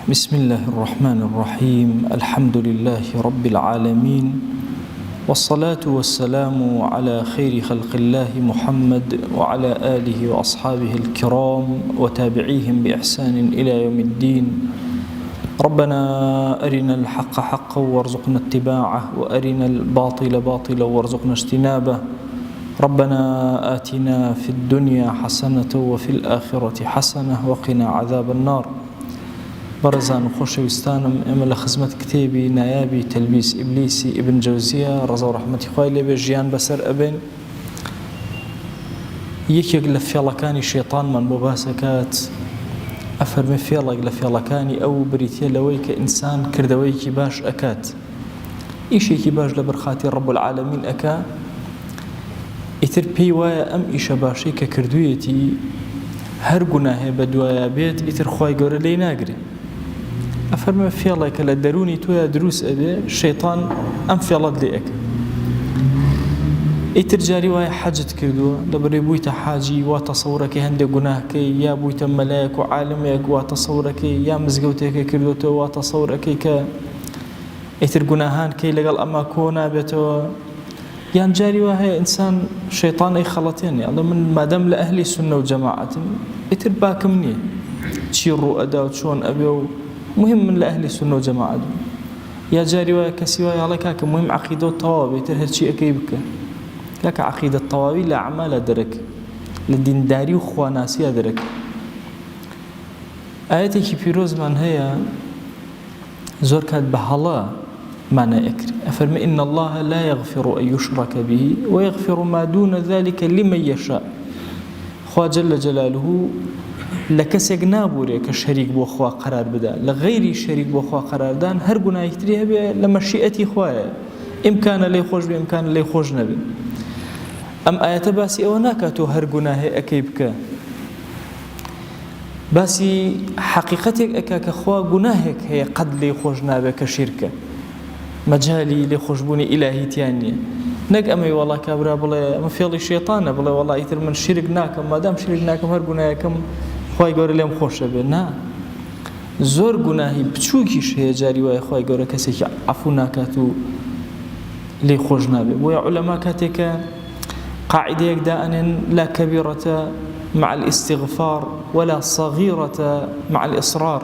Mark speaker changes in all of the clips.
Speaker 1: بسم الله الرحمن الرحيم الحمد لله رب العالمين والصلاة والسلام على خير خلق الله محمد وعلى آله وأصحابه الكرام وتابعيهم بإحسان إلى يوم الدين. ربنا أرنا الحق حقا وارزقنا اتباعه وأرنا الباطل باطلا وارزقنا اجتنابه. ربنا آتنا في الدنيا حسنة وفي الآخرة حسنة وقنا عذاب النار. برزان وخۆشەویستانم ئێمە لە خزمەت کتێبی نایابی تەلبیس ئیبلیسی ئیبن جەوزیە ڕەزا و ڕەحمەتی خوای لێبێ ژیان بەسەر ئەبێن. یەکێک لە فێڵەکانی شێطانمان بۆ باسەکات ئەفەرمێ فێڵێک لە فێڵەکانی ئەو بریتیە لەوەی کە ئینسان کردەوەیەکی باش ئەکات، ئیشێکی باش لە بەرخاتی ڕەب العالەمین ئەکا، ئیتر پێی وایە ئەم ئیشە باشەی کە کردوویەتی هەر گوناهێ بە دوایە بێت ئیتر خوای گەورە لێی ناگرێ. ئەفەرمێ فێڵێکە لە دەرونی تۆیە دروست ئەبێ شەیطان ئەم فێڵەت لێ ئەکا. ئیتر جاری وایە حەجت کردووە لەبەرەوەی بوویتە حاجی وا تەسەوڕەکەی هەندێک گوناهکەی، یا بوویتە مەلایەک و عالمێک وا تەسەوڕەکەی، یا مزگەوتێکی کردوتەوە وا تەسەوڕەکەی کە ئیتر گوناهان کەی لەگەڵ ئەمە کۆ نابێتەوە. یان جاری وا هەیە ئینسان شەیطان ئەی خەڵەتێنێ ئەڵێ من مادەم لە ئەهلی سوننە و جەماعەتم ئیتر باکم نییە چی ڕوو ئەدا و چۆن ئەبێ و مهم من لە ئەهلی سوننە و جەماعەتم. یا جاری وایە کەسی وایە ئەڵێ کاکە مهم عەقیدە و تەواو بێ ئیتر هەرچی ئەکەی بکە. کاکە عەقیدە تەواوی لە ئەعمالە دەرەکە، لە دینداری و خواناسیە دەرەکە. ئاەتێکی پیرۆزمان هەیە زۆر کات بە هەڵا معنى أكري أفرمي إن الله لا يغفر أن يشرك به ويغفر ما دون ذلك لمن يشاء. خوا جل جلاله لكسك نابوري كشريك بو خوا قرار بدا لغيري شريك بو خوا قرار دان هر گناه يكتريها بي لمشيئتي خوايا إمكان لي خوش بإمكان لي خوش نبي. أم آيات باسي أو ناكاتو هر گناه أكيبك باسي حقيقتك أكاك خوا گناهك هي قد لي خوش نابي كشركة مجالي لخشبوني إلهي تيانية نق أمي والله كابرا بلا أما فيلي شيطانة بلا والله يتر من شرك ناكم ما دام شرك ناكم هر جناهكم خواي جور لهم خوش بنا زور جناهي بتشوكيش هي جاري ويا خواي جور كسيك عفو ناكاتو لي خوشنا به ويا علماء كاتك قاعدة يقدا أن لا كبيرة مع الاستغفار ولا صغيرة مع الإصرار.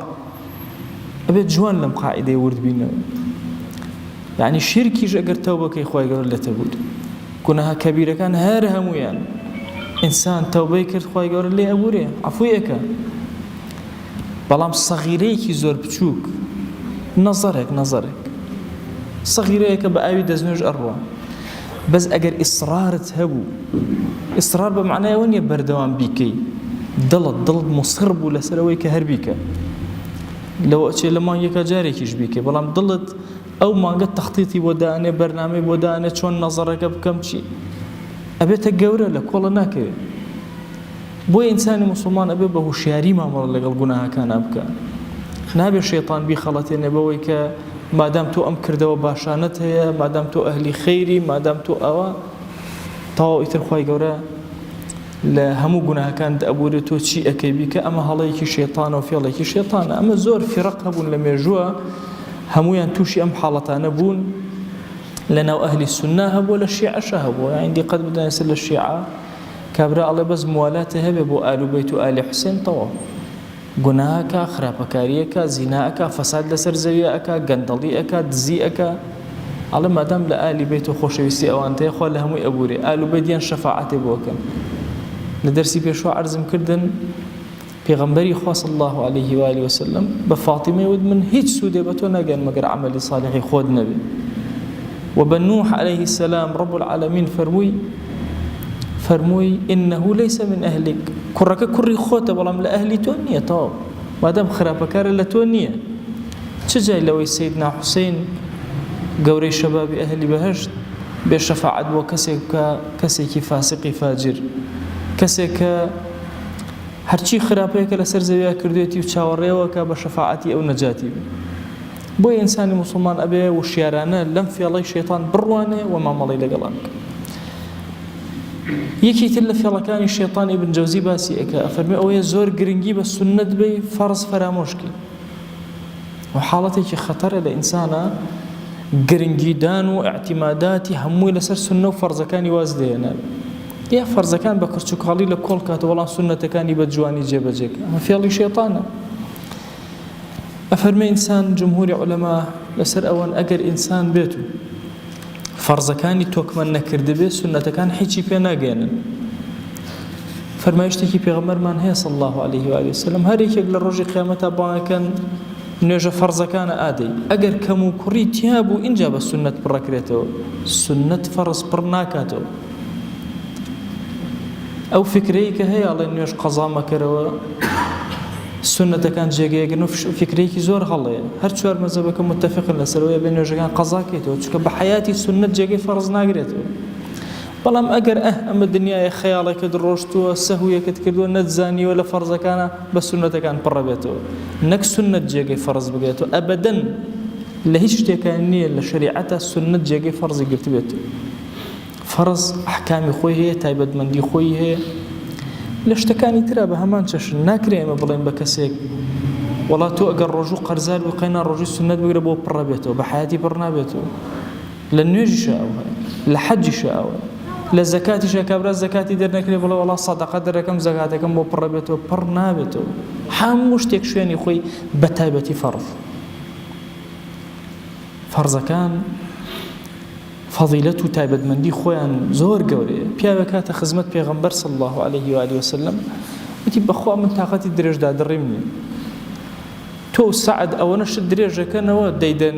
Speaker 1: أبي جوان لم قاعدة ورد بينا يعني شركي جاكر توبة كي خواهي قرر لتبود كونها كبيرة كان هارها مويان إنسان توبة كرد خواهي قرر لي أبوري عفويك بلام صغيريكي زور بتشوك نظرك صغيريك بأبي دزنوج أروى بس أجر إصرار تهبو إصرار بمعنى وين يبردوان بيكي ضلت مصر بو لسرويك هربيك لو أتشي لما يكا جاريكيش بيكي بلام ضلت أو ما قد تخطيطي ودانه برنامج ودانه شون نظرك بكم شيء أبيت الجورة لك والله ناكر بو إنسان مسلمان أبي به شياري ما مر لقى الجناح كان أبكى نابي الشيطان بخلتين أبويك ما دام تو أم كرده وباشانته ما دام تو أهلي خيري ما دام تو أوا طاو يترخوي جورة لا همو جناح كانت أبوري تو شيء أكيبك أما هلايك شيطان وفي هلايك شيطان أما زور في رقبون لم يجوا همويان توشي أم حالتان بون لنا وأهل السنة هبوا للشيعة شهبوا عندي قد بدنا يصل الشيعة كابراء الله بس موالاته هبوا آل بيت آل حسين طوا جناهك خرابكاريك زناك فساد لسر زوياك قندليك دزيك على ما دام لآل بيت خوش يسي أو أنت يخول لهم أبوري آل بيت شفاعة بوكم لدرسي بيشوا عرزم كردن پیغمبری خوا صلی الله علیه و آله و سلم بفاطمه ود من هیچ سوده بتو نگن مگر عمل صالح خود نبی و بنوح علیه السلام رب العالمین فرموی انه ليس من اهلك كرك كري خوته بلام لاهلي تونيه تو ما دام خرابكار لتونيه تجي لو سيدنا حسين قوري شباب اهل بهشت بشفاعه وكسك فاسق فاجر كسك هرچی خراپەیەکە لەسەر زەویە کردوێتی و چاوەڕێوەکە بە شەفاعەتی ئەو نەجاتی بێ. بۆی ئینسانی موسڵمان ئەبێ وشیارانە لەم فێڵەی شەیطان بڕوانێ و مامەڵەی لەگەڵان بکە. یەکی تر لە فێڵەکانی شەیطان ئیبن جەوزی باسی ئەکا ئەفەرمێ ئەوەیە زۆر گرنگی بە سوننەت بێ فەرز فەرامۆشکی وحاڵەتێکی خەتەرە لە ئینسانە گرنگیدان و اعتیماداتی هەمووی لەسەر سنە و فەرزەکانی واز دێنن یا فەرزەکان بە کڕچووکاڵی لە کۆڵ کاتە وەڵام سنەتەکانی بە جوانی جێبەجێکە ئەمە فێڵی شێطانە ئەفەرمێ ئینسان جمهوری عولەما لەسەر ئەوەن ئەگەر ئینسان بێت و فەرزەکانی تۆکمەن نەکردبێ سنەتەکان هیچی پێ ناگەێنن فەرمایشتێکی پێغەمبەرمان هەیە صلی الله عليه و آله وسلم هەر یەکێک لە ڕۆژی قیامەتە بانگەکەن نوێژە فەرزەکانە ئادەی ئەگەر کەم و کوڕی تیا بوو ئینجا بە سنەت پڕەکرێتەوە سنەت فەرز پڕ ناکاتەوە ئەو فکرەیە کە هەیە ئەڵێ نوێژ قەزا مەکەرەوە سنەتەکان جێگەیەگرن و فکرەیەکی زۆر هەڵەیە هەر چوار مەزهەبەکە متتەفقن لەسەرەوەی بە نوێژەکان قەزاکێتەوە چونکە بە حەیاتی سنەت جێگەی فەرز ناگرێتەوە بەڵام ئەگەر ئەمە دنیای خەیاڵێکت ڕۆشتووە سەهویەکت کردووە نەتزانیوە لە فەرزەکانە بە سنەتەکان پڕەبێتەوە نەک سنەت جێگەی فەرز بگرێتەوە ئەبەدەن لە هیچ شتێکان نییە لە شریعەتە سنەت جێگەی فەرزی گرتبێتەوە فەرز ئەحکامی خۆی هەیە تایبەتمەندی خۆی هەیە لە شتەکانی ترا بە هەمان چەشن ناکرێ ئێمە بڵێن بە کەسێک وڵا تۆ ئەگەر ڕۆژوو قەرزار بووی قەینا ڕۆژی سنەت بگرە بۆ پڕەبێتەوە بە حەیاتی پڕ نابێتەوە لە نوێژیشە ئەو هەیە لە حەجیشە ئەوە لە زەکاتیشە کابرا زەکاتی دەرنەکرێ بڵێ وڵا سەدەقە دەرەکەم زەکاتەکەم بۆ پڕەبێتەوە پڕ نابێتەوە هەموو شتێک شوێنی خۆی بە تایبەتی فەرز فەرزەکان فەضیلەت و تایبەتمەندی خۆیان زۆر گەورەیە پیاوێک کاتە خزمەت پێغەمبەر صلی الله عليه و آله وسلم وتی بەخوا من تاقەتی درێژدا دڕیم نییە تۆ سعد ئەوەنە شت درێژەکەنەوە دەیدەن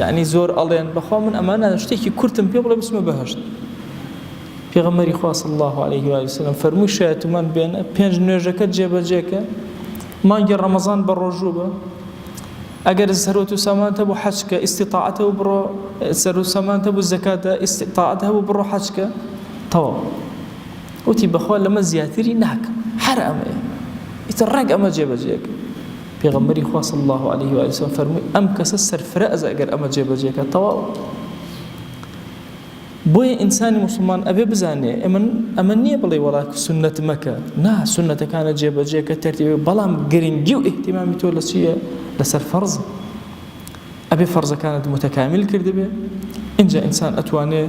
Speaker 1: یعنی زۆر ئەڵێن بەخوا من ئەمانە شتێکی کورتم پێ بڵێ بچمە بەهەشت پێغەمبەری خوا صلی الله عليه و آله وسلم فەرمووی شایەتمان بێنە پێنج نوێژەکەت جێبەجێکە مانگی ڕەمەزان بە ڕۆژوو بە ئەگەر سەرۆت و سامانتە بۆ حەجکە ئیستیطاعەتە و بڕۆ سەر و سامانتە بۆ زەکاتە ئیستیطاعەت هەبوو بڕۆ حەجکە تەواو وتی بەخوا لەمە زیاتری ناکەم هەر ئەمەیە ئیتر ڕێک ئەمە جێبەجێکە پێغەمبەری خوا صلی الله عليه و آله وسلم فەرمووی ئەم کەسە سەرفرەزە ئەگەر ئەمە جێبەجێکە تەواو بۆیە ئینسانی موسڵمان ئەبێ بزانێ ئەمە نییە بڵێ وەڵا سنەت مەکە نا سنەتەکانە جێبەجێکە تەرتیبێ بەڵام گرنگی و ئیحتیمامی تۆ لە چییە لەسەر فەرز ئەبێ فەرزەکانت متەکامل کردبێ اینجا ئینسان ئەتوانێ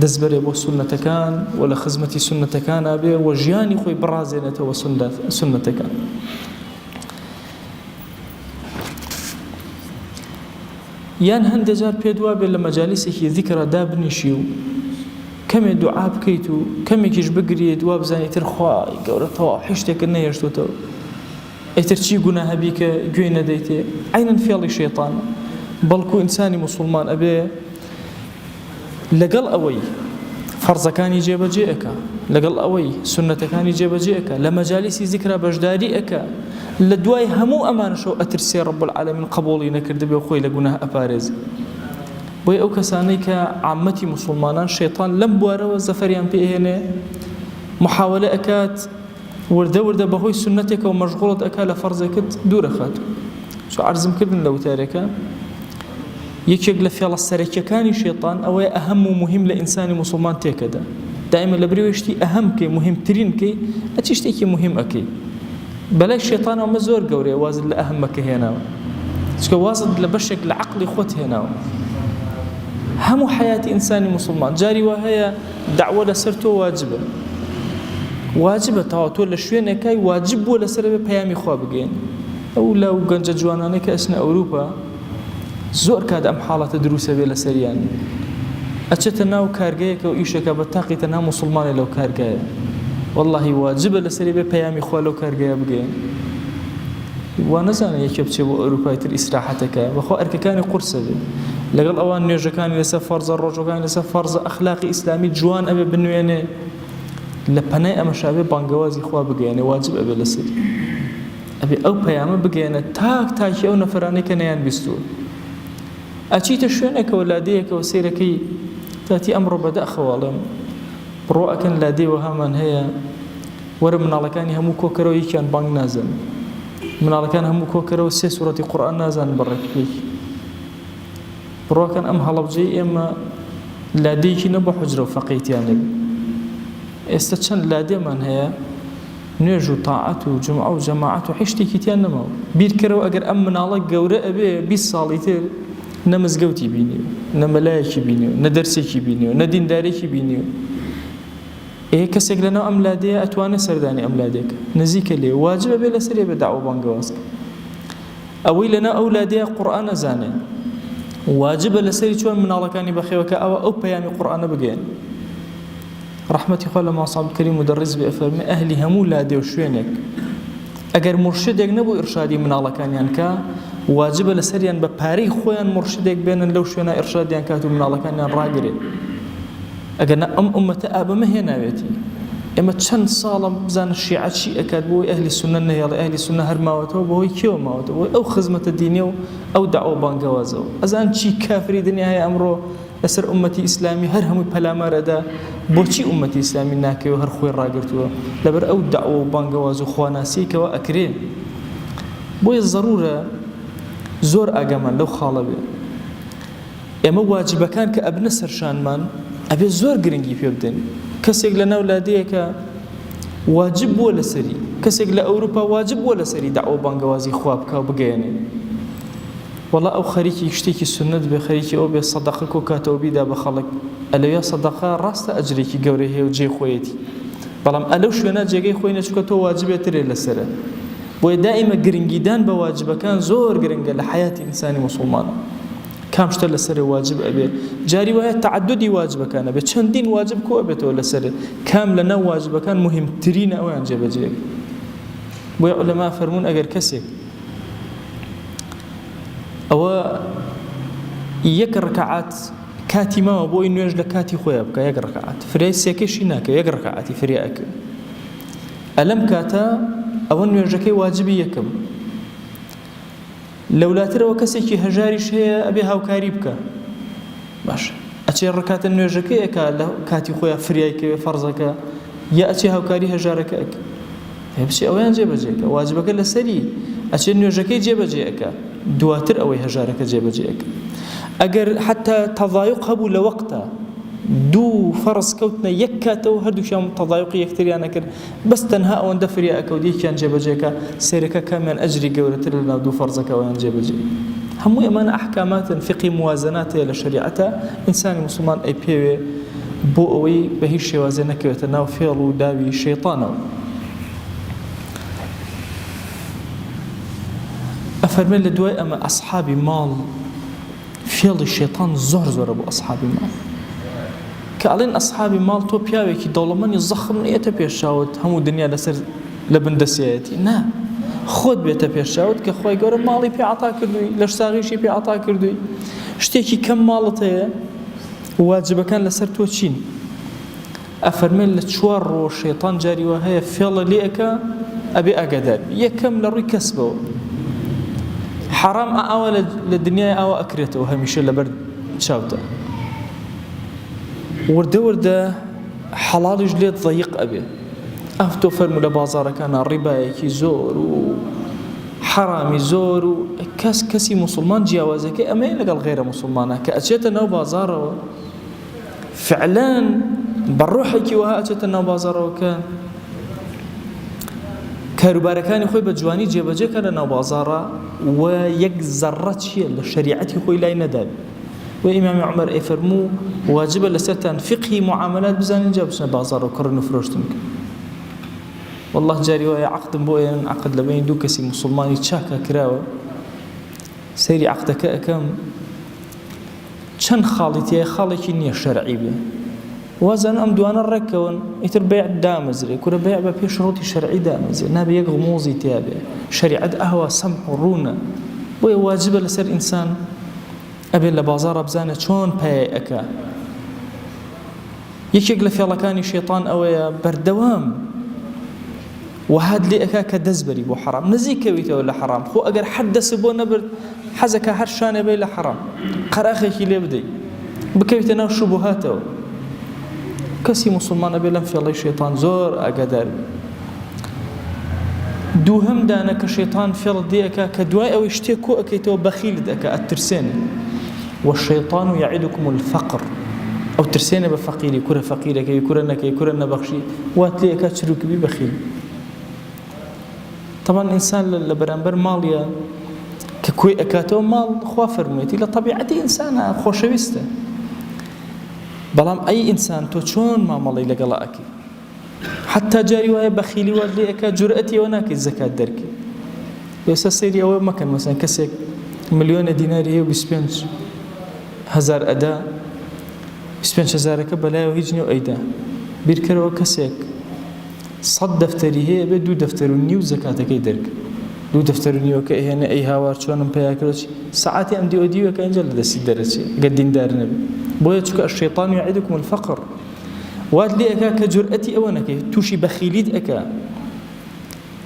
Speaker 1: دەستبەرێ بۆ سنەتەکان و لە خزمەتی سنەتەکان ئابێ و ژیانی خۆی بڕازێنێتەوە سنەتەکان یان هەندێک جار پێ دوا بێت لە مەجالیسێکی ذیکرە دابنیشی و کەمێ دوعا بکەیت و کەمێکیش بگریت وا بزانیت تر خوای گەورە تەواو هیچ نەهێشتوتەوە ئەیتر چی گوناهە بی کە گوێی نەدەیتێ عینەن فێڵی شەیطان بەڵکو ئینسانی موسڵمان ئەبێ لەگەڵ ئەوەی فەرزەکانی جێبەجێ ئەکا لەگەڵ ئەوەی سنەتەکانی جێبەجێ ئەکا لە مەجالیسی ذیکرە بەشداری ئەکا لە دوای هەموو ئەمانشەوە ئەترسێ ڕەب العالەمین قبوڵی نەکردبێ و خۆی لە گوناه ئەپارێزێ بۆی ئەو کەسانەی کە عامەتی موسڵمانان شەیطان لەم بوارەوە زەفەریان پێهێنێ محاولە ئەکات وردە بەهۆی سنەتێکە و مەشغوڵت ئەکا لە فەرزێکت دوورەخات چۆ عەرزم کردن لە وتارێکە یەکێک لە فێڵە سەرەکیەکانی شەیطان ئەوەیە ئەهەم و مهم لە ئینسانی موسڵمان تێکەدا دائما لە برێوشتی ئەهەم کەی مهمترین کەی ئەچی شتێکی مهم ئەکەی بەلای شەیطانەوە مە زۆر گەورەیە وازت لە ئەهەمەکە هێناوە چکە وازت لە بەشێک لە عەقڵی خۆت هێناوە هەموو حیاتی ئینسانی موسڵمان جاری وا هەیە دەعوە لەسەر تۆ واجبە تاوا تۆ لە شوێنێکای واجب بووە لەسەر بێ پەیامی خوا بگەین ئەو لەو گەنجە جوانانەی کە ئەچنە ئەوروپا زۆر کات ئەم حاڵەتە دروسە بێ لەسەریان ئەچێتە ناو کارگەیەکە و ئیشەکە بە تاقی تەنها موسڵمانێ لەو کارگایە واللهی واجبە لەسەری بێ پەیامی خوا لەو کارگایە بگەین وا نەزانە یەکێ بچێ بۆ ئەوروپای تر ئیسراحەتەکە بەخوا ئەرکەکانی قورسە بێ لەگەڵ ئەوان نوێژەکانی لەسەر فەرزە ڕۆژەکانی لەسەر فەرزە ئەخلاقی ئیسلامی جوان ئەبێ بنوێنێ لە پەنای ئەمەشابێ بانگەوازی خوا بگەێنێ واجب ئەبێ لەسەری ئەبێ ئەو پەیامە بگەێنە تاکی ئەو نەفەرانەی کە نەیان بیستووە ئەچیتە شوێنێکەوە لادەیەکەوە سەیرەکەی تاتی ئەمڕۆ بەدەخەواڵێم بڕۆ ئەکەن لادێوە هەمان هەیە وەرە مناڵەکانی هەموو کۆکەرەوە یەکیان بانگ نازن مناڵەکان هەموو کۆکەرەوە سێ سوورەتی قورئان نازانن بەڕێکپێکی بڕۆکەن ئەم هەڵەبجەی ئێمە لادەیەکی نەبوو حوجرە و فەقیهیتیان لێبێ ئێستا چەند لادێمان هەیە نوێژ و تاعەت و جمعە و جەماعەت و حیشتێکی تیان نەماوە بیرکەرەوە ئەگەر ئەم مناڵە گەورە ئەبێ 20 ساڵی تر نە مزگەوتی بینیوە نە مەلایەکی بینیوە نە دەرسێکی بینیوە نە دیندارێکی بینیوە کەسێک لەناو ئەم لادەیە ئەتوانێت سەردانی ئەم لادێکە نزیکە لێ واجبە بێ لەسەرێ بە داعوە بانگەوازکە ئەوەی لەناو ئەو لادەیە قورئان ئەزانێ واجبە لەسەری چۆن مناڵەکانی بەخێوەکە ئەو پەیامی قورئانە بگەێن ڕەحمەتی خوا لە ماسام کەریم مدەڕیس بێ ئەفەرمێ ئەهلی هەموو لادێ و شوێنێک ئەگەر مرشدێک نەبوو ئیرشادی مناڵەکانیان کە واجبە لەسەریان بە پارەی خۆیان مرشدێک بێنن لەو شوێنە ئیرشادیان کات و مناڵەکانیان ڕاگرێت ئەگەر ئەم ئومەتە ئابەمە هێناوێتی ئێمە چەند ساڵە بزانە شیعە چی ئەکات بۆی ئەهلی سونە نەهێڵێ ئەهلی سونە هەر ماوەتەوە بەهۆی کێوە ماوەتەوە بۆی ئەو خزمەتە دینیە و ئەو داعوە بانگەوازەوە ئەزان چی کافری دنیا هەیە ئەمڕۆ لەسەر ئومەتی ئیسلامی هەر هەمووی پەلامارەدا بۆچی ئومەتی ئیسلامی ناکەوە هەر خۆی ڕاگرتووە لەبەر ئەو داعوە و بانگەواز و خواناسیکەوە ئەکرێ بۆیە ضرورە زۆر ئاگامان لەو خاڵە بێ ئێمە واجبەکان کە ئەبنە سەرشانمان ئەبێ زۆر گرنگی پێ بدەین کەسێک لە ناو لادەیەکە واجب بووە لەسەری کەسێک لە ئەوروپا واجب بووە لەسەری داعوە بانگەوازی خوا بکە و بگەیەنێ وەڵا ئەو خەریکی شتێکی سنت بێ خەریکی ئەو بێ سەدەقە کۆکاتەوە بیدا بە خەڵک ئەلەوێ سەدەقە ڕاستە ئەجرێکی گەورەی هەیە و جێی خۆیەتی بەڵام ئەلەو شوێنە جێگەی خۆی نەچووکە تۆ واجبێترێ لەسەرە بۆیە دائیمە گرنگیدان بە واجبەکان زۆر گرنگە لە حیاتی ئینسانی موسڵمانە کام شتە لەسەر واجب ئەبێ جاری وایە تعددی واجبەکانە بێ چەندین واجب کۆ ئەبێتەوە لەسەر کام لە ناو واجبەکان مهمترینە ئەویان جێبەجێ بۆیە عولەما فەرموون ئەگەر کەسێک ئەوە یەک ڕکعات کاتی ماوە بۆی نوێژ لە کاتی خۆیان بکە یەک ڕکعات فرێ سێکەشی ناکە یەک ڕکعاتی فرێ ئەکە ئەلەم کاتە ئەوە نوێژەکەی واجبی یەکەم لەولاترەوە کەسێکی هەژاریش هەیە ئەبێ هاوکاری بکە باشە ئەچێ ڕکاتە نوێژەکەی ئەکا لە کاتی خۆیان فریایکەوێ فەرزەکە یا ئەچێ هاوکاری هەژارەکە ئەکە بچێ ئەویان جێبەجێکە واجبەکە لەسەری ئەچێ نوێژەکەی جێبەجێ ئەکە دواتر ئەوەی هەژارەکە جێبەجێ ئەکە ئەگەر حتا تەضایق هەبوو لە وەقتە دوو فەرز کەوتنە یەک کاتەوە هەردووشیان تەضایقی یەکتریان نەکرد بەس تەنها ئەوەندە فریا ئەکە و دیکیان جێبەجێکە سێرەکە کامیان ئەجری گەورەتر لە ناو دوو فەرزەکە ئەویان جێبەجێ هەموو ئەمانە ئەحکاماتن فقی موازنات هەیە لە شەریعەتە ئینسانی موسڵمان ئەی پێوێ بۆ ئەوەی بە هیچ شێوازێ نەکەوێتە ناو فێڵ و داوی شەیطانەوە ئەفەرمێن لە دوای ئەمە ئەسحابی ماڵ فێڵی شەیطان زۆر زۆرە بۆ ئەسحابی ماڵ کە ئەڵێن ئەسحابی ماڵ تۆ پیاوێکی دەوڵەمەندی زەخم نیەتە پێشاوت هەموو دنیا لەسەر لە بندەسیەتی نا خۆت بێتە پێشاوت کە خۆی گەورە ماڵی پێ عەتا کردووی لەش ساغیشی پێ عەتا کردووی شتێکی کەم ماڵت هەیە واجبەکان لەسەر تۆ چین ئەفەرمێن لە 4 ڕۆژ شەیطان جاری وا هەیە فێڵە لێ ئەکا ئەبێ ئاگادار یەکەم لە ڕووی کەسبەوە حرام ئاوە لە دنیای ئاوە ئەکرێتەوە هەمیشە لەبەر چاوتە وردە وردە حەڵاڵیش لێت ضەیق ئەبێ ئەف تۆ فەرموو لە بازاڕەکانە ڕیبایەکی زۆر و حرامی زۆر و کەسی موسڵمان جیاوازەکەی ئەمەیە لەگەڵ غێرە موسڵمانە کە ئەچێتە ناو بازاڕەوە فعلان بەڕۆحێکی وها ئەچێتە ناو بازاڕەوە کە کاروبارەکانی خۆی بە جوانی جێبەجێکە لە ناو بازاڕە و یەک زەڕە چییە لە شەریعەتی خۆی لای نەدابێت و ئیمامی عومەر ئەیفەرموو واجبە لەسەرتان فقهی معاملات بزانین جا بچنە بازاڕ و کڕن و فرۆشتن بکەن والله جاری وایە عەقدم بۆ ئێن عەقد لە بین دوو کەسی موسڵمانی چاکە کراوە سەیری عەقدەکە ئەکەم چەند خاڵی تێیە خاڵێکی نییە شەرعی بێ وازان ئەم دوانە ڕێکەون ئیتر بەیع دامەزرێ کورە بەیع بە پێش ڕۆتی شەرعی دامەزرێ نابێ یەک غموزی تیا بێ شەریعەت ئەهوا سەمح و ڕوونە بۆیە واجبە لەسەر ئینسان ئەبێ لە بازاڕە بزانە چۆن پایە ئەکا یەکێک لە فێڵەکانی شەیطان ئەوەیە بەردەوام وهاد لێ ئەکا کە دەستبەری بۆ حەرام نزیکەویتەوە لە حەرام خۆ ئەگەر حەد دەست بۆ نەبرد حەزەکە هەر شانێ بێ لە حەرام قەراخێکی لێ بدەیت بکەویتە ناو شوبهاتەوە کەسی موسڵمانە بێ لەم فێڵەی شەیطان زۆر ئاگادار دووهەم دانە کە شەیطان فێڵت دێ ئەکا کە دوای ئەوەی شتێک کۆ ئەەکەیتەوە بەخیلت ئەکا ئەترسێنێ والشەیطان یعیدکم الفەقر ئەو ترسێنە بە فەقیری کورە فەقیرەکەی کورە نەکەی کورە نەبەخشی وات لێ ئەکا چروکبی بەخیل طبعا إنسان لبرانبر ماليا ككوي أكاتو مال خوا فرميتي لطبيعة إنسان خوشويسته بلام أي إنسان تو شون ما مالي لقلاكي حتى جاري وهي بخيلي واللي أكا جرأتي وناكي الزكاة دركي بس السيري أول مكان مثلا كسيك 1,000,000 دينار هي وبسبنج 1000 أداء بسبنج 1000 كبلاي وهيجني وأيدا بيركروا كسيك 100 دفتري هي بدو دفتر ونيو زكاة كي درك دو دفتر ونيو كي هنا أي هوار شلون بياكلش ساعات أمدي وديو كأنجل دسي درسي قدين دار نبي بويتك الشيطان يعدكم الفقر واد لي أكا كجرأتي أوانك توشي بخيليد أكا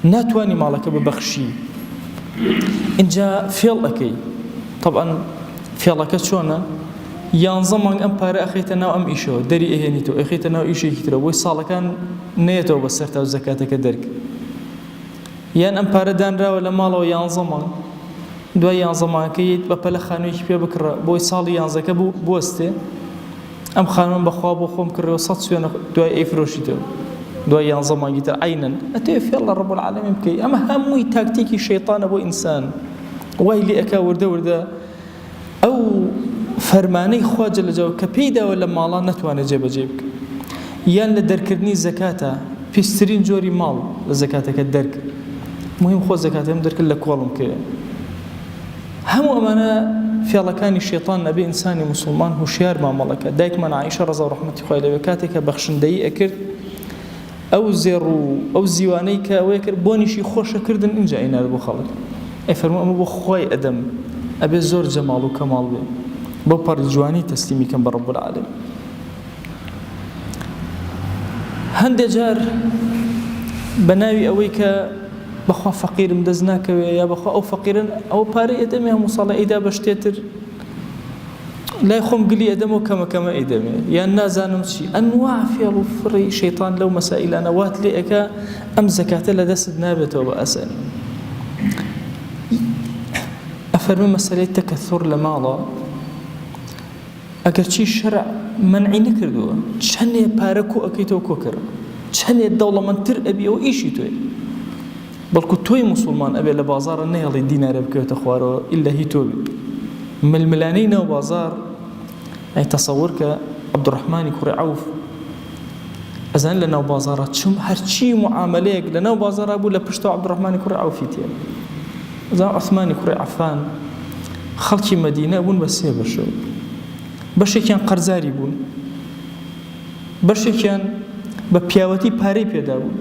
Speaker 1: ناتواني مالك ببخشي إن جاء فيل أكي طبعا فيلك شونا ينظمان أم بارا أخيتنا وأم إيشو دري إهانيتو أخيتنا وإيشو يكترو ويصال كان نيتو بسرتا وزكاة كدرك يان أم بارا دان را ولا مالو ينظمان دوای ينظمان كي بپل خانوي كي بكرا بوي صال ينزك بوسته أم خانون بخواب وخوم كرو صد سوينا دوای إفروشيتو دوای ينظمان جيتر عينا أتوفي الله رب العالمين بكي أما هموي تاكتيكي شيطان أبو إنسان ويلي أكا ورده أو فرماني خواجه لجو كبيدا ولا مالا نتواني جيبك يان لدركرني زكاة بيسترين جوري مال لزكاة كالدرك مهم خو زكاة هم درك لك والله كي هم أمانة في الله كان الشيطان نبي إنساني مسلمان هو شيار ما ملكه دايك من عائشة رضا ورحمة الله وبركاته بخشن دقيقة كرد أو زيرو أو زيوانيك ويكر بونيشي خوش كردن إن جاينا لبو خالد فرمو أما بو خوي أدم أبي زور جمال وكمال بي بوبر جواني تسليمي كان برب العالم هند جار بناوي أويك بخوا فقير مدزناك يا بخوا أو فقير أو باري أدمي هم صلاة إذا بشتيتر لا يخم قلي أدمه كما أدمي يا الناس أنا مشي أنواع في الفري شيطان لو مسائل أنا وات لي أم زكاة لدست نابته وأسأل أفرمي مسألة تكثر لماذا أقل شيء الشرع منعي نكردوه شنية باركو أكيتو كوكر شنية الدولة من تر أبي أو إيشي توي بلكو توي مسلمان أبي لبازار نيالي دينار بكيو تخوارو إلا هي توبي ململانين وبازار يعني تصورك عبد الرحمن كوري عوف أزان لنا وبازارات شم هرشي معامليك لنا وبازار أبو لبشتو عبد الرحمن كوري عوفيتين أزان عثمان كوري عفان خلقي مدينة أبون بسيه بشو بەشێ كان قەرزاری بوون بەشێکیان بە پیاوەتی پارەی پێدا بوون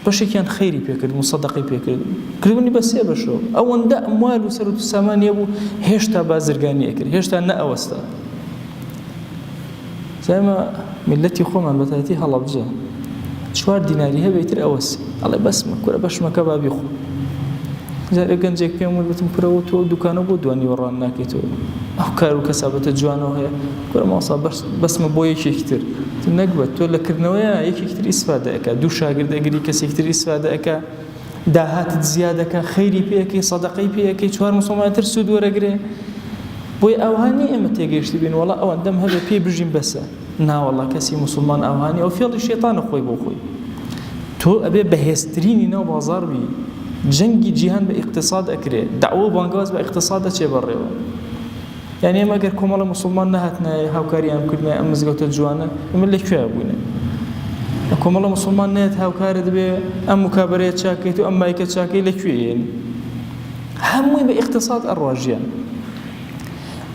Speaker 1: بەشێکیان خەیری پێکرد مصەدەقەی پێکرد کردبوونی بە سێ بەشەوە ئەوەندە ئەموال و سەرۆت و سامانیە بوو هێشتا بازرگانی ئەکرد هێشتا نەئەوەستا زایمە میلەتی خۆمان بەتایەتی هەڵەبجە 4 دیناری هەبێتر ئەوەسی ئەڵێ بەسمە کورە بەشمەکە با بیخۆ زارێ گەنجێک پێم وت بتم کورەوە تۆ دوکانە بۆ دوانی وەڕان ناکەیتەوە ئەو کار و کەسابەتە جوانەوە هەیە کورە ماوەسا بەسمە بۆ یەکێکتر نەکبەت تۆ لەکردنەوەیە یەکێکتر ئیسفادە ئەکا دوو شاگرد ئەگری کەسێکتر ئیسفادە ئەکا داهاتت زیادەکە خەیری پێەکەی سەدەقەی پێەکەی 4 مسلمانتر سوود وەرەگرێ بۆی ئەوهانی ئێمە تێگەیشتی بین وەڵا ئەوەندەم هەبێ پێی بژین بەسە ناوەڵا کەسی مسلمان ئەوهانی ئەو فێڵی شێتانە خۆی بۆ خۆی تۆ ئەبێ بەهێزترینی ناو بازار بی جەنگی جیهان بە ئیقتصاد ئەکرێ داوە بانگواز بە ئیقتصادە چێبەڕێەوە يعني ما قال كم الله مسلمان نهتنا هاوكاري أم كل ما أم مزجوت الجوانة من اللي كفاية أبونا كم الله مسلمان نهت هاوكاري دبي أم مكابرات شاكيت وأم مايكة شاكي اللي كفاية يعني همي باقتصاد الراجيان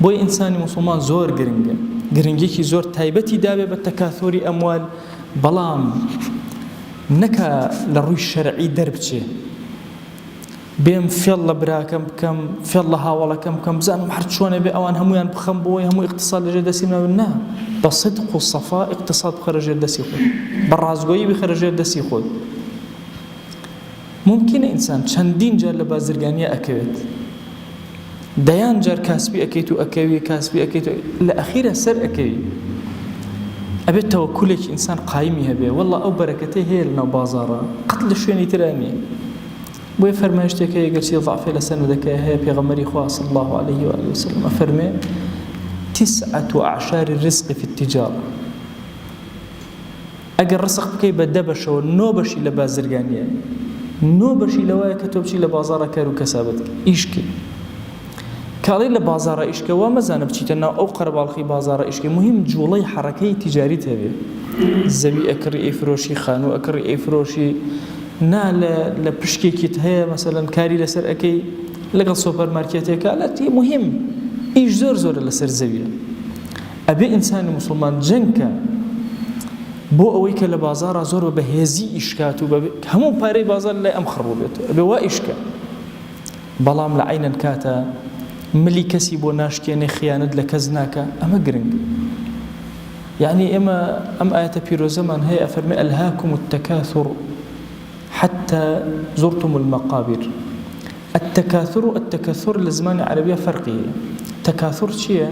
Speaker 1: بوي إنساني مسلمان زور جرينجي كي زور تايبتي دابة بالتكاثر أموال بلام نكا للروي الشرعي دربتشي بهم فيلا براكم كم فيلا هاولا كم زانم حرت شوانه بأوان همويان بخم بوي همو اقتصاد لجدسي من النا بصدق والصفاء اقتصاد بخرج الدسي خود بالرازقوي بخرج الدسي خود ممكن إنسان چندين جار لبازرگانية أكيد ديان جار كاسبي أكيتو أكيوي كاسبي أكيتو لأخيرا سر أكيوي أبي توكلك إنسان قايمي هبه والله أو بركته هي لنا بازارا قتل شويني تراني بوي فرماشتك هي قرشي ضعفي لسندك هي بيغمري خواه صلى الله عليه وآله وسلم أفرمي 9 أعشار الرزق في التجارة أقل رزق بكي بدبش ونوبشي لبازرقانية نۆ بەشی لەوایە کە تۆ بچی لە بازاڕە کار و کەسابەت ئیشکی کاڵی لە بازاڕە ئیشکە وا مەزانە بچیتە ناو ئەو قەرەباڵخی بازاڕە ئیشکی مهم جوڵەی حەرەکەی تیجاریت هەبێ زەوی ئەکڕی ئەیفرۆشی خانوو ئەکڕی ئەیفرۆشی نا لە پشکێکیت هەیە مەسەلەن کاری لەسەر ئەەکەی لەگەڵ سۆپەرمارکێتێکە لەتی مهم ئیش زۆر زۆرە لەسەر زەویە ئەبێ ئینسانی مسلمان جەنگکە بۆ ئەوەی کە لە بازاڕە زۆر بە هێزی ئیشکات و هەموو پارەی بازار لای ئەم خڕبوو بێت ئەبێ وا ئیشکە بەڵام لە عینەن کاتە ملی کەسی بۆ ناشکێنێ خیانەت لە کەس ناکە ئەمە گرنگ یعنی ئێمە ئەم ئاەتە پیرۆزەمان هەیە ئەفەرمێ ئەلهاکم التەکاثر حتى زرتم المقابر التكاثر والتكاثر لزمان عربية فرقية تكاثر شيء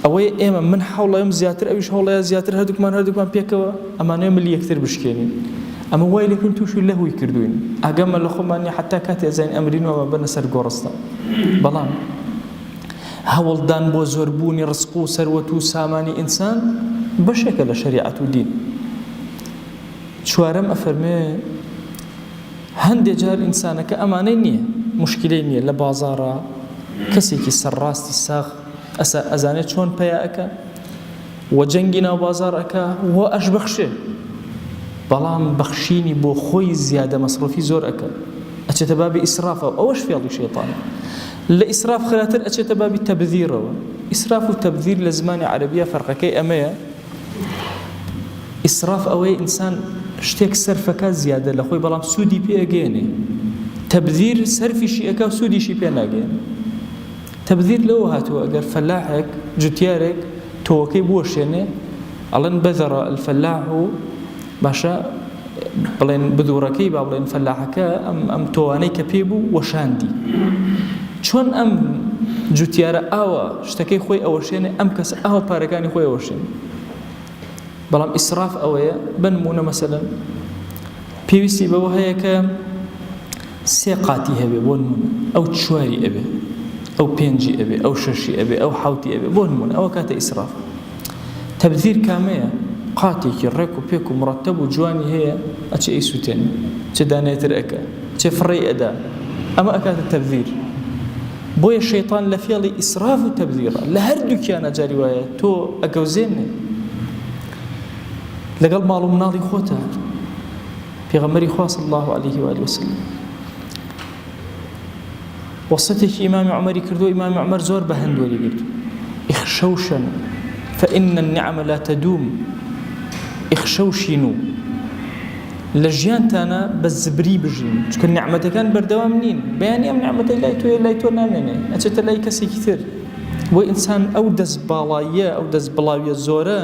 Speaker 1: أوي إما من حول يوم زياتر أويش حول يا زياتر هردوك مان بيكوا أما نيوم اللي يكثر بشكيني أما وايلي كنتو شو له يكردوين أقام لخماني حتى كاتي زين أمرين وما بنا سر قرصتا بلان هول دان بو زوربوني رزقو سروتو ساماني إنسان بشكل شريعة ودين شوارم أفرمي هەندێک جار ئینسانەکە ئەمانەی نییە مشکلەی نییە لە بازاڕە کەسێکی سەرڕاستی ساغ ئەزانێت چۆن پەیاەکە وە جەنگی ناو بازاڕەکە وە ئەش بەخشێ بەڵام بەخشینی بۆ خۆی زیادە مەسڕۆفی زۆر ئەکە ئەچێتە بابی ئیسرافە ئەوەش فێڵی شێطانە لە ئیسراف خراتر ئەچێتە بابی تەبذیرەوە ئیسراف و تەبذیر لە زمانی عەرەبیە فەرقەکەی ئەمەیە ئیسراف ئەوەی ئینسان شتێک سەرفەکە زیادە لە خۆی بەڵام سوودی پێ ئەگەێنێ تەبذیر سەرفیشی ئەکا و سوودیشی پێ ناگەێنێ تەبذیر لەوە هاتووە ئەگەر فەلاحێک جوتیارێک تۆوەکەی بوەشێنێ ئەڵێن بەذەڕە الفەلاح و باشە بڵێن بدوڕەکەی با بڵێن فەلاحەکە ئەم تۆوانەی کە پێ بوو وەشاندی چۆن ئەم جوتیارە ئاوە شتەکەی خۆی ئەوەشێنێ ئەم کەس ئاوە پارەکانی خۆی ئەوەشێنێ بەڵام ئیسراف ئەوەیە بنمونە مەسەلەن پێویستی بەوە هەیە کە سێ قاتی هەبێ بۆ نمونە ئەو چواری ئەبێ ئەو پێنجی ئەبێ ئەو شەشی ئەبێ ئەو حوتی ئەبێ بۆ نمونە ئەوە کاتە ئیسراف تەبذیر کامەیە قاتێکی ڕێک و پێک و مڕەتەب و جوانی هەیە ئەچێ ئەیسووتێنێ چێ دانێتر ئەکە چێ فڕێی ئەدا ئەمە ئەکاتە تەبذیر بۆیە شەیطان لە فێڵی ئیسراف و تەبذیرە لە هەردووکیانە جاری وایە تۆ ئەگەوزێنێ لەگەڵ ماڵ و مناڵی خۆتە پێغەمبەری خوا صلی الله عليه وآله وسلم وەسەتێکی ئیمامی عومەری کردو ئیمامی عومەر زۆر بە هەندوەری گرت اخشوشن فإن النعم لا تدوم اخشوشینو لە ژیانتانە بە زبری بژین چونکە نیعمەتەکان بەردەوام نین بەیانی ئەم نیعمەتەی لای تۆیە لای تۆ نامێنێ ئەچێتە لای کەسێکی تر بۆ ئینسان ئەو دەست باڵاییە ئەو دەست بڵاویە زۆرە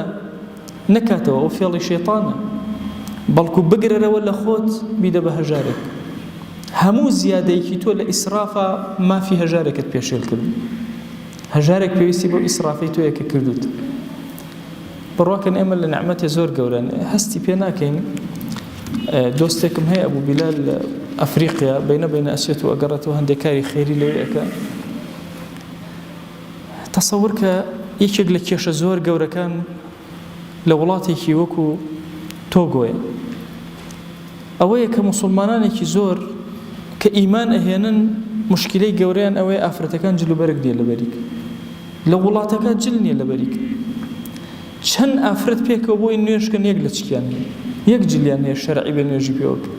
Speaker 1: نەکاتەوە ئەو فێڵی شێطانە بەڵکو بگرەرەوە لە خۆت بیدە بە هەژارێک هەموو زیادەیەکی تۆ لە ئیسرافە مافی هەژارێکت پێشێل کرد هەژارێک پێویستی بۆ ئیسرافەی تۆیە کە کردوت بڕواکەن ئێمە لە نعمەتێ زۆر گەورەن هەستی پێ ناکەین دۆستێکم هەیە ئەبوو بیلال لە ئەفریقیا بینە ئەچێت و ئەگەڕێتەوە هەندێک کاری خێری لەوێ ئەکە تەسەور کە یەکێک لە کێشە زۆر گەورەکان لە وڵاتێکی وەکو تۆگۆیە ئەوەیە کە موسڵمانانێکی زۆر کە ئیمان ئەهێنن مشکلەی گەورەیان ئەوەیە ئافرەتەکان جلوبەرگ دێ لەبەریک لە وڵاتەکە جل نییە لەبەریک چەند ئافرەت پێکەوە بۆی نوێژکەن یەک لە چکیان هەیە یەک جلیان هەیە شەرعی بە نوێژی پێوەکە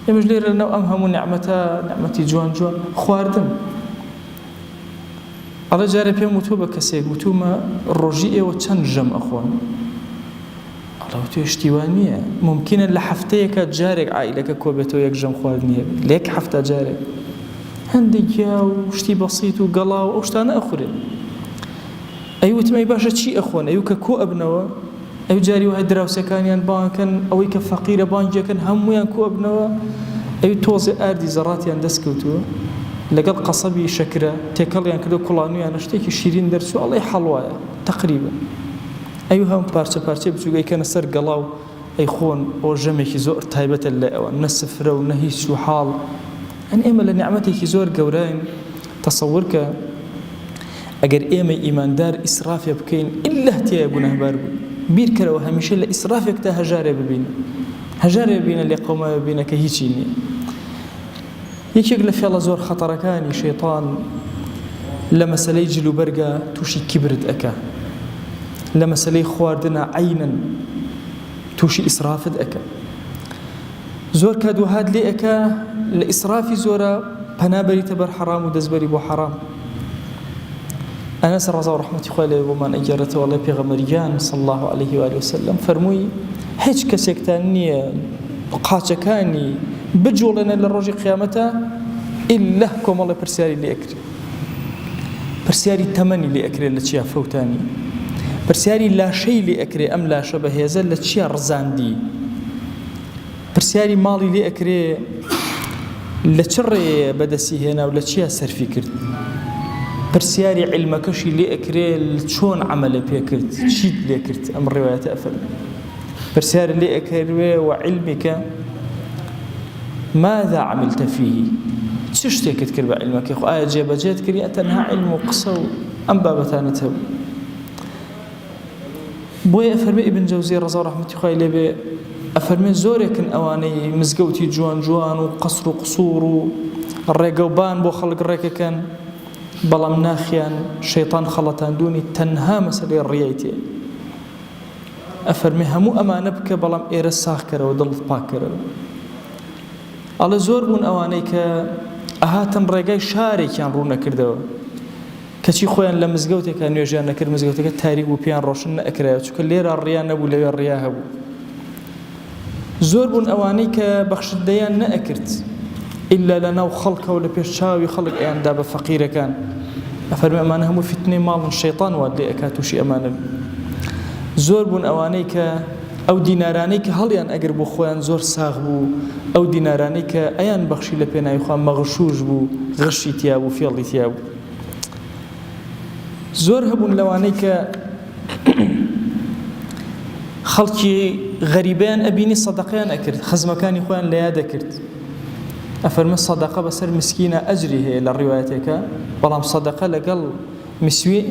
Speaker 1: ئێمەش لێرە لەناو ئەم هەموو نیعمەتی جوان خواردن ئەڵە جارە پێم وتووە بە کەسێک وتومە ڕۆژی ئێوە چەند ژەم ئەخۆن ئەڵە تۆ شتیوان نییە ممکنە لە هەفتەیەکە جارێک عائیلەکە کۆبێتەوە یەک ژەم خواردنیە لە یەک هەفتە جارێک هەندێک گیا و شتی بەسیط و گەڵا و ئەو شتانە ئەخورێن ئەی وتمەی باشە چی ئەخۆن ئەو کە کۆ ئەبنەوە ئەو جاری وهە دراوسەکانیان بانکەن ئەوەی کە فەقیرە بانگیەکەن هەمویان کۆ ئەبنەوە ئەو تۆزێ ئاردی زەڕاتیان دەستکەوتووە لەگەڵ قەسەبی شەکرە تێکەڵیان کردو کوڵانویانە شتێکی شیرین دەرچوو ئەڵێ حەڵوایە تەقریبا ئەو هەم پارچە بچووگەیکەنە سەر گەڵا و ئەی خۆن ئەو ژەمێکی زۆر تایبەتە لە ئەوە نە سفرە و نە هیچ و حاڵ ئەن ئێمە لە نیعمەتێکی زۆر گەورەین تەسەور کە ئەگەر ئێمە ئیماندار ئیسرافێ بکەین ئیلا تێیە گوناهبار بوو بیرکەرەوە هەمیشە لە ئیسرافێکدا هەژارێ ببینە لێ قەومە ببینە کە هیچی نییە یەکێک لە فێڵە زۆر خەتەرەکانی شەیطان لە مەسەلەی جلوبەرگە تووشی کیبرت ئەکا، لە مەسەلەی خواردنە عەینەن تووشی ئیسرافت ئەکا. زۆر کەدوهات لێ ئەکا لە ئیسرافی زۆرە پەنابەریتە بەر حەرام و دەستبەری بۆ حەرام. ئەنەس ڕەزا و ڕەحمەتی خوای لێ بۆمان ئەگێڕێتەوە لە پێغەمبەریان صلی الله عليه و آله وسلم فەرمووی هیچ کەسێکتان نییە قاچەکانی بجوڵێنە لە ڕۆژی قیامەتە ئیلا کۆمەڵی پرسیاری لێ ئەکرێ، پرسیاری تەمەنی لێ ئەکرێ لە چیا فەوتانی، پرسیاری لاشەی لێ ئەکرێ ئەم لاشە بەهێزە لە چیا ڕزاندی، پرسیاری ماڵی لێ ئەکرێ لە چ ڕێیە بەدەستی هێنا و لە چیا سەرفی کرد، پرسیاری علمەکەشی لێ ئەکرێ چۆن عەمەلە پێ کرد، چیت لێ کرد. ئەم ڕێوایەتە ئەفەرمێ پرسیاری لێ ئەکرێ وعلمکە ماذا عملت فيه، چ شتێکت کرد بە علمەکەی خۆ، ئایا جێبەجێت کردی تەنها علم و قسە و ئەم بابەتانت هەبوو. بۆیە ئەفەرمێ ئیبن جەوزی ڕەزا و ڕەحمەتی خوای لێ بێ ئەفەرمێ زۆرێکن ئەوانەی مزگەوتی جوان جوان و قەسر و قسوور و ڕێگەوبان بۆ خەڵک ڕێکەکەن بەڵام ناخیان شەیطان خەڵەتاندوونی تەنها مەسەلەی ڕیای تێ. ئەفەرمێ هەموو ئەمانە بکە بەڵام ئێرە ساخکەرەوە دڵت پاککەرەوە. ئەڵێ زۆر بوون ئەوانەی کە ئەهاتن ڕێگای شارێکیان ڕوو نەکردەوە کەچی خۆیان لە مزگەوتێکە نوێژیان نەکرد، مزگەوتەکە تاریک و پێیان ڕۆشن نەئەکرایەوە چونکە لێرە ڕیا نەبوو لەوێ ڕیا هەبوو. زۆر بوون ئەوانەی کە بەخشندەیان نەئەکرد ئیلا لە ناو خەڵکە و لە پێش چاوی خەڵک ئەیاندا بە فەقیرەکان. ئەفەرمێ ئەمانە هەموو فتنەی ماڵن شەیطان وات لێ ئەکات تووشی ئەمانە. زۆر بوون ئەوانەی کە ئەو دینارانەی کە هەڵیان ئەگر بۆ خۆیان زۆر ساغ بوو، ئەو دینارانەی کە ئەیان بەخشی لە پێناوی خوا مەغشوش بوو، غشی تیا بوو، فێڵی تیا بوو. زۆر هەبوون لەوانەی کە خەڵکی غەریبیان ئەبینی سەدەقەیان ئەکرد، خزمەکانی خۆیان لە یاد دەکرد. ئەفەرمێ سەدەقە بەسەر مسکینە ئەجری هەیە لە ڕیوایەتێکە، بەڵام سەدەقە لەگەڵ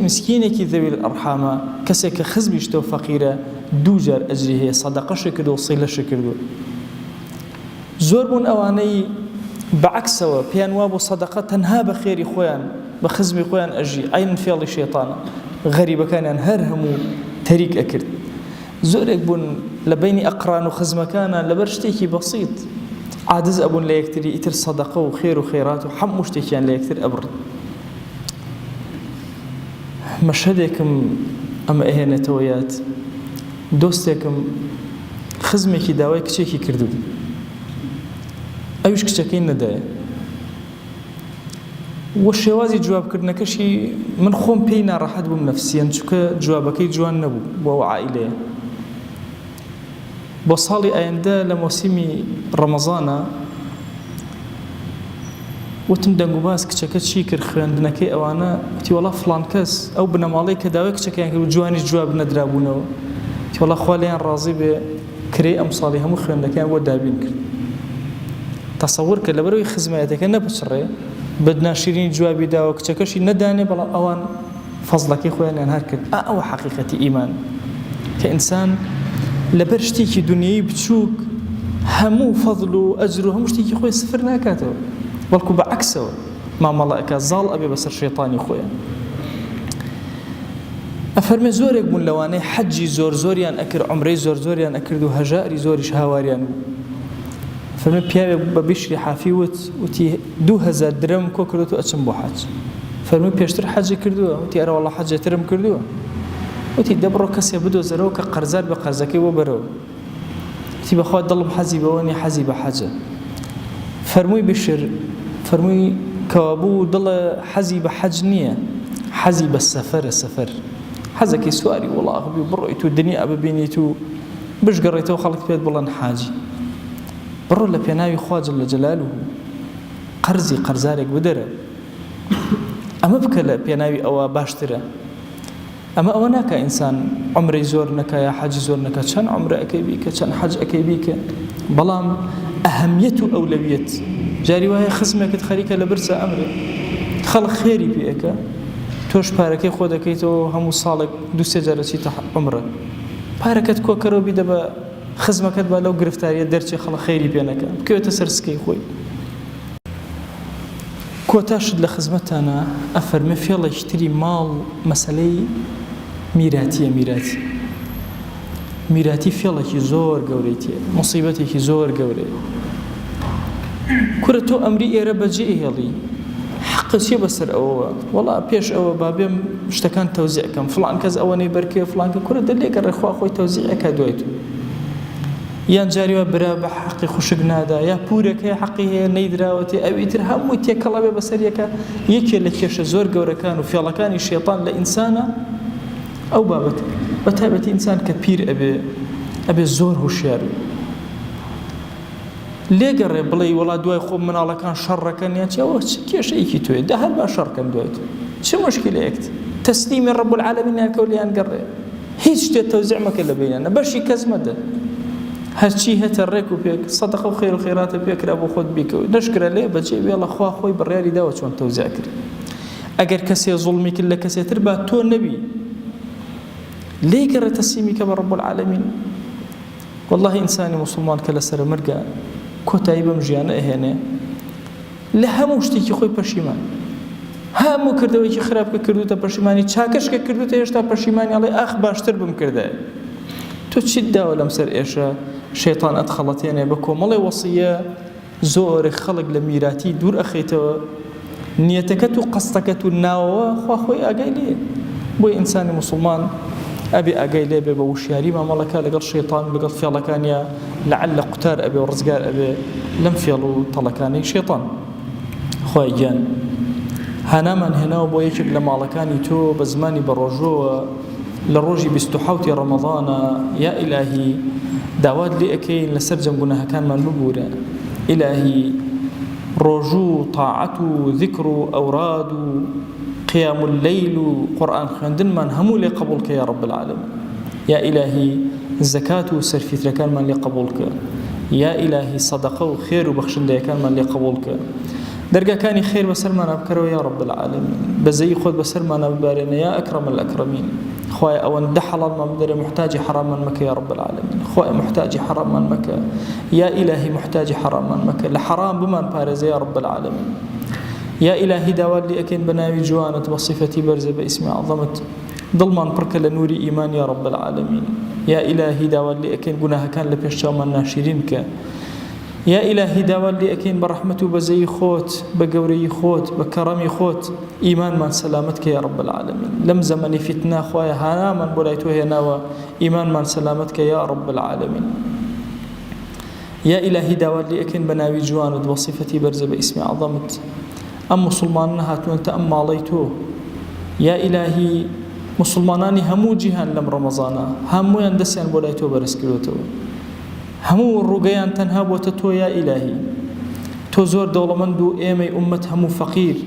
Speaker 1: مسکینێکی ذەوی الئەرحامە، کەسێک کە خزمیشتە و فەقیرە، دوو جار ئەجری هەیە، سەدەقەشی کردو و سیلەشی کردو. زۆر بوون ئەوانەی بەعەکسەوە پێیان وا بۆ سەدەقە تەنها بە خێری خۆیان بە خزمی خۆیان ئەژی، ئەین فێڵی شەیطانە، غەریبەکانیان هەر هەموو تەریک ئەکرد. زۆرێک بوون لە بینی ئەقران و خزمەکانە لەبەر شتێکی بەسیط عاجز ئەبوون لە یەکتری، ئیتر سەدەقە و خێر و خێرات و هەموو شتێکیان لە یەکتر ئەبڕن. مەشهەدێکم ئەمە ئەهێنێتەوە یاد، دۆستێکم خزمێکی داوای کچێکی کردو، ئەویش کچەکەی نەدایە وە شێوازی جوابکردنەکەشی من خۆم پێی ناڕەحەت بووم نەفسیەن چونکە جوابەکەی جوان نەبوو بۆ ئەو عائیلەیە. بۆ ساڵی ئایندە لە مۆسیمی ڕەمەزانە وتم دەنگ و باس کچەکە چی کرد خوێندنەکەی ئەوانە، وتی وەڵا فڵان کەس ئەو بنەماڵەی کە داوای کچەکەیان کرد جوانیش جواب نەدرابوونەوە، وتی وەڵا خوا لێیان ڕازی بێ کرێ ئەم ساڵی هەموو خوێندنەکەیان بۆ دابین کرد. تەسەوور کە لەبەرەوەی خزمەتەکە نەبچڕێ بەدناشیرینی جوابی داوە کچەکەشی نەدانێ، بەڵام ئەوان فەزڵەکەی خۆیان هەر کرد. ئەوە حەقیقەتی ئیمان کە ئینسان لەبەر شتێکی دنیایی بچووک هەموو فەضل و ئەجر و هەموو شتێکی خۆی سفر ناکاتەوە، بەڵکو بەعەکسەوە مامەڵەکە زاڵ ئەبێ بەسەر شەیطانی خۆیان. ئەفەرمێ زۆرێک بوون لەوانەی حەجی زۆر زۆریان ئەکرد، عومرەی زۆر زۆریان ئەکرد و هەژاری زۆریش هاواریان بوو. فەرمێ پیاوێک بە بیشری حافی وتی 2000 درەم کۆ کردووە ئەچم بۆ حەج. فەرمووی پێشتر حەجی کردووە؟ وتی ئەرە وەڵا حەجێترم کردووە. وتی دەبڕۆ کەسێ بدۆزەرەوە کە قەرزار بە قەرزەکەی بۆ بەرەوە. وتی بەخوا دڵم حەزی بەوە نیە، حەزی بە حەجە. فەرمووی بشر، فەرمووی کەوابوو دڵە حەزی بە حەج نییە، حەزی بە سەفەرە. سەفەر حەزەکەی سواری وڵاغ بی و بڕۆیت و دنیا ببینیت و بشگەڕێتەوە خەڵک پێت بڵێن حاجی. بڕۆ لە پێناوی خوا جەل جەلالوه قەرزی قەرزارێک بدەرە، ئەمە بکە لە پێناوی ئەوە باشترە. ئەمە ئەوە ناکە ئینسان عومرەی زۆر نەکە یا حەجی زۆر نەکە، چەند عومرە ئەەکەی بیکە، چەند حەج ئەەکەی بیکە، بەڵام ئەهەمیەت و ئەولەویەت. جاری وایە خزمێکت خەریکە لە برسە ئەمرێ، خەڵک خێری پێەکە، تۆش پارەکەی خۆ دەکەیتەوە هەموو ساڵێک 2-3 جارە چیتە عومرە، پارەکەت کۆکەرەوە بیدە بە خزمەکەت با لەو گرفتاریە دەرچێ خەڵک خێری پێ نەکە، بکەوێتە سەر سکەی خۆی. کۆتاشت لە خزمەتانە ئەفەرمێ فێڵێکتری ماڵ مەسەلەی میراتی فێڵێکی زۆر گەورەی تێ مصیبەتێکی زۆر گەورەی کورە تۆ ئەمری ئێرە بەجێ هێڵی حەقت چیە بەسەر ئەوە وەڵا پێش ئەوە با بێم شتەکان تەوزیعکەم فڵان کەس ئەوەنەی بەرکێ فڵانکە کورە دەلێگە ڕێخوا خۆی تەوزیعەکە دوای تۆ یان جاریوە برا بە حەقی خوشک نادا یا پورەکە حەقی هەیە نەیدراوەتێ ئەوی تر هەمووی تێکەڵە بێ بەسەر یەکە یەکێ لە کێشە زۆر گەورەکان و فێڵەکانی شێطان لە ئینسانە ئەو بابەت بە تایبەتی ئینسان کە پیر ئەبێ زۆر هوشیار لێگەڕێ بڵێ وڵا دوای خۆ مناڵەکان شەڕەکەن یان چی ئەوە کێشەیەکی تۆیە دا هەر با شەڕکەن دوای تۆ چه مشکلەیەکت تەسلیمی ڕەب العالەمینیان کە لیان گەڕێ هیچ شتێ تەوزیع مەکە لە بینیانە بەشی کەس مەدە هەرچی هەتە ڕێک و پێک سەدەقە و خێر و خێراتە پێکرا بۆ خۆت بیکەوە نەشکرە لێ بەجێ بێڵە خوا خۆی بڕیاری داوە چۆن تەوزیع کرد ئەگەر کەسێ زوڵمی کرد لە کەسێتر با تۆ نەبی لێگەڕێ تەسلیمی کە بە ڕەب العالەمین والله ئینسانی موسڵمان کە لەسەر مرگە کۆتایی بەم ژیانە ئەهێنێ لە هەموو شتێکی خۆی پەشیمان هەموو کردەوەیکی خراپکە کردوتە پەشیمانی چاکەشکە کردوتە هێشتا پەشیمانی ئەڵێ ئاخ باشتر بم کردە تۆ چیت داوە لەم سەر ئێشە شەیطان ئەتخەڵەتێنێ بە کۆمەڵی وەسیە زۆر خەڵک لە میراتی دوور ئەخەیتەوە نیەتەکەت و قەستەکەت و ناوەوە خوا خۆی ئاگای لێ بۆی ئینسانی موسڵمان ئەبێ ئاگای لێ بێ بە وشیاری مامەڵەکە لەگەڵ شەیطان و لەگەڵ فێڵەکانیە لەعەلە قوتار ئەبێ و ڕزگار ئەبێ لەم فێڵ و تەڵەکانەی شەیطان خوای گیان هانامان هێناوە بۆ یەکێک لە ماڵەکانی تۆ بە زمانی بەڕۆژۆوە لە ڕۆژی 27 ڕەمەضانە یا ئیلاهی داوات لێ ئەکەین لەسەر جەمگونەهەکانمان ببورە ئیلاهی ڕۆژوو تاعەت و ذیکر و ئەوراد و قیام الليل و قورئان خوێندنمان هەموو لێ قبوڵکە یا رب العالمین یا ئیلاهی زەکات و سەرفیترەکانمان لێ قبوڵکە یا ئیلاهی سەدەقە و خێر و بەخشندەیەکانمان لێ قبوڵکە دەرگاکانی خێر بەسەرمانە بکەرەوە یا رب العالمین بەزەی خۆت بەسەرمانە ببارێنە یا ئەکرەم الئەکرەمین خوای ئەوەندە حەڵالمان بدەرێ محتاجی حراممان مەکە یا رب العالمین خوای محتاجی حراممان مەکە یا ئیلاهی محتاجی حراممان مەکە لە حرام بمان پارێزە یا رب العالمین یا ئیلاهی داوات لێ ئەکەین بە ناوی جوانت بە صیفەتی بەرزە بە ئیسمی عەظەمت دڵمان پڕکە لە نووری ئیمان یا رب العالمین یا ئیلاهی داوات لێ ئەکەین گوناهەکان لە پێش چاومان ناشرین کە یا ئیلاهی داوات لێ ئەکەین بە ڕەحمەت و بەزەی خۆت بە گەورەی خۆت بە کەڕەمی خۆت ئیمانمان سەلامەت کە یا رب العالمین لەم زەمەنی فیتنا خوایە هانامان بۆ لای تۆ هێناوە ئیمانمان سەلامەت کە یا رب العالمین یا ئیلاهی داوات لێ ئەکەین بە ناوی جوانت بە صیفەتی بەرزە بە ئیسمی عەظەمت ئەم مسلمانە هاتوونەتە ئەم ماڵەی تۆ یا ئیلاهی مسلمانانی هەموو جیهان لەم ڕەمەزانە هەموویان دەستیان بۆ لای تۆ بەرز کردوتەوە هەموو ڕووگەیان تەنها بۆتە تۆ یا ئیلاهی تۆ زۆر دەوڵەمەند و ئێمەی ئومەت هەموو فەقیر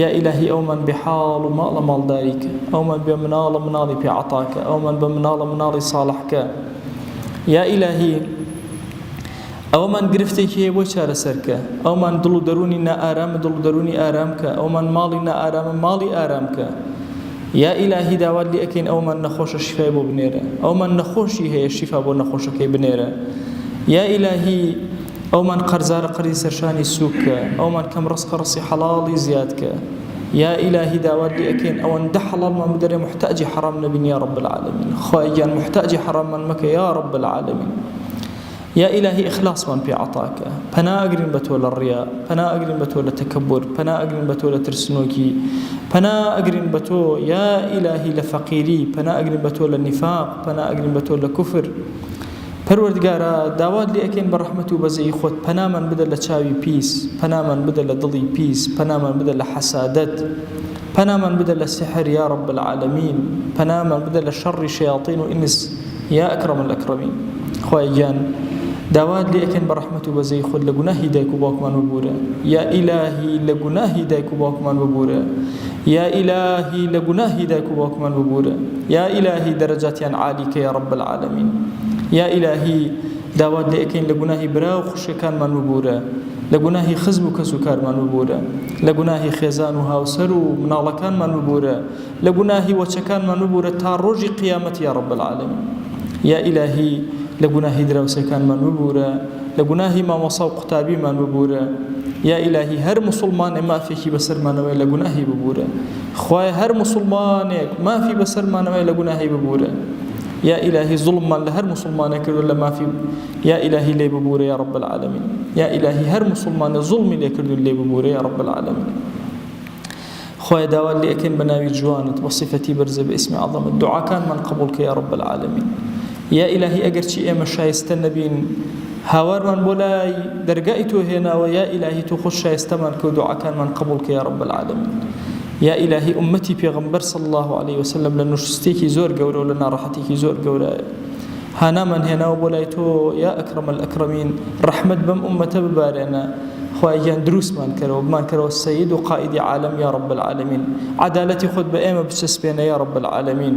Speaker 1: یا ئیلاهی ئەومان بێحاڵ و ماڵە ماڵداریکە ئەومان بێ مناڵە مناڵی پێعەتاکە ئەومان بە مناڵە مناڵی ساڵحکە یا ئیلاهی ئەومان گرفتێکی هەیە بۆی چارەسەرکە ئەومان دڵ و دەرونی نائارامە دڵ و دەرونی ئارامکە ئەومان ماڵی نائارامە ماڵی ئارامکە یا ئیلاهی داوات لێ ئەکەین ئەومان نەخۆشە شیفای بۆ بنێرە ئەومان نەخۆشی هەیە شیفا بۆ نەخۆشەکەی بنێرە یا ئیلاهی ئەومان قەرزارە قەرزی سەرشانی سووکە ئەومان کەم ڕزقە ڕزی حەڵاڵی زیادکە یا ئیلاهی داوات لێ ئەکەین ئەوەندە حەڵاڵمان بدەرێ محتاجی حەرام نەبین یا رب العالمین خوای گیان محتاجی حەراممان مەکە یا رب العالمین یا ئیلاهی ئیخلاسمان پێ عەتاکە پەنا ئەگرین بە تۆ لە ڕیا پەنا ئەگرین بە تۆ لە تەکەبور پەنا ئەگرین بە تۆ لە ترسنۆکی پەنا ئەگرین بە تۆ یا ئیلاهی لە فەقیری پەنا ئەگرین بە تۆ لە نیفاق پەنا ئەگرین بە تۆ لە کوفر پەروەردگارە داوات لێ ئەکەین بە ڕەحمەت و بەزەی خۆت پەنامان بدە لە چاوی پیس پەنامان بدە لە دڵی پیس پەنامان بدە لە حەسادەت پەنامان بدە لە سحر یا رب العالمین پەنامان بدە لە شەڕی شەیاطین و ئینس یا ئەکرەم الئەکرەمین خوای گیان داوات لێ ئەکەین بە ڕەحمەت و بەزەی خۆت لە گوناهی دایک و باوکمان ببورە یا ئیلاهی لە گوناهی دایک و باوکمان ببورە یا ئیلاهی لە گوناهی دایک و باوکمان ببورە یا ئیلاهی دەرەجاتیان عالیکە یا رب العالمین یا ئیلاهی داوات لێ ئەکەین لە گوناهی برا و خوشەکانمان ببورە لە گوناهی خزم و کەس و کارمان ببورە لە گوناهی خێزان و هاوسەر و مناڵەکانمان ببورە لە گوناهی وەچەکانمان ببورە تا ڕۆژی قیامەت یا رب العالمین یا ئیلاهی لە گوناهی دراوسەکانمان ببورە لە گوناهی مامۆسا و قوتابیمان ببورە يا إلهي هر مسلمان ما فيك بسر ما نوي لجناهي ببورة خواي هر مسلمان ما في بسر ما نوي لجناهي ببورة يا إلهي ظلما لهر مسلمان كردو لما في يا إلهي لي ببورة يا رب العالمين يا إلهي هر مسلمان ظلمي لي كردو لي ببورة يا رب العالمين خواي داوال لي أكن بناوي جوانت وصفتي برزة باسم عظم الدعاء كان من قبولك يا رب العالمين يا إلهي أجرتي إما شايست النبين هاور من بولاي درجائته هنا ويا إلهي تخش شايستمن كدعاء كان من قبولك يا رب العالمين يا إلهي أمتي بيغمبر صلى الله عليه وسلم لنشستيكي زور قورة ولنا راحتيكي زور قورة هانا من هنا وبولايتو يا أكرم الأكرمين رحمة بم أمة ببارنا خواهيان دروس من كرو السيد وقائد عالم يا رب العالمين عدالتي خد بأيما بسسبين يا رب العالمين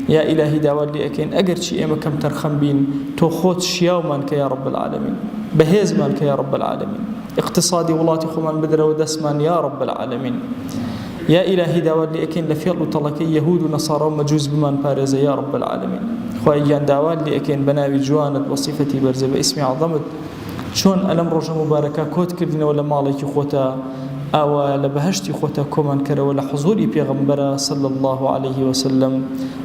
Speaker 1: يا إلهي داوال لي أكين أقر شي إيما كم ترخم بين تو خود شياو مانك يا رب العالمين بهيز مانك يا رب العالمين اقتصادي ولاتي خمان بدر ودسمان يا رب العالمين يا إلهي داوال لي أكين لفيرلو طلقي يهود ونصارى ومجوز بمان بارزة يا رب العالمين خواهيان داوال لي أكين بناوي جوانت وصفتي برزة باسمي عظمت شون ألم رجع مباركة كوت كردنا ولا مالك خوتا أو لبهشتي خوتا كمان كرا ولا حضوري بيغمبرا صلى الله عليه وسلم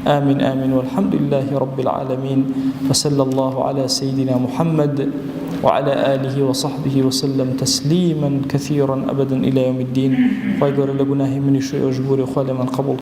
Speaker 1: آمين آمين والحمد لله رب العالمين وصلى الله على سيدنا محمد وعلى آله وصحبه وسلم تسليما كثيرا أبدا إلى يوم الدين ويقول لقناه من شيء وجبوري خالي من قبل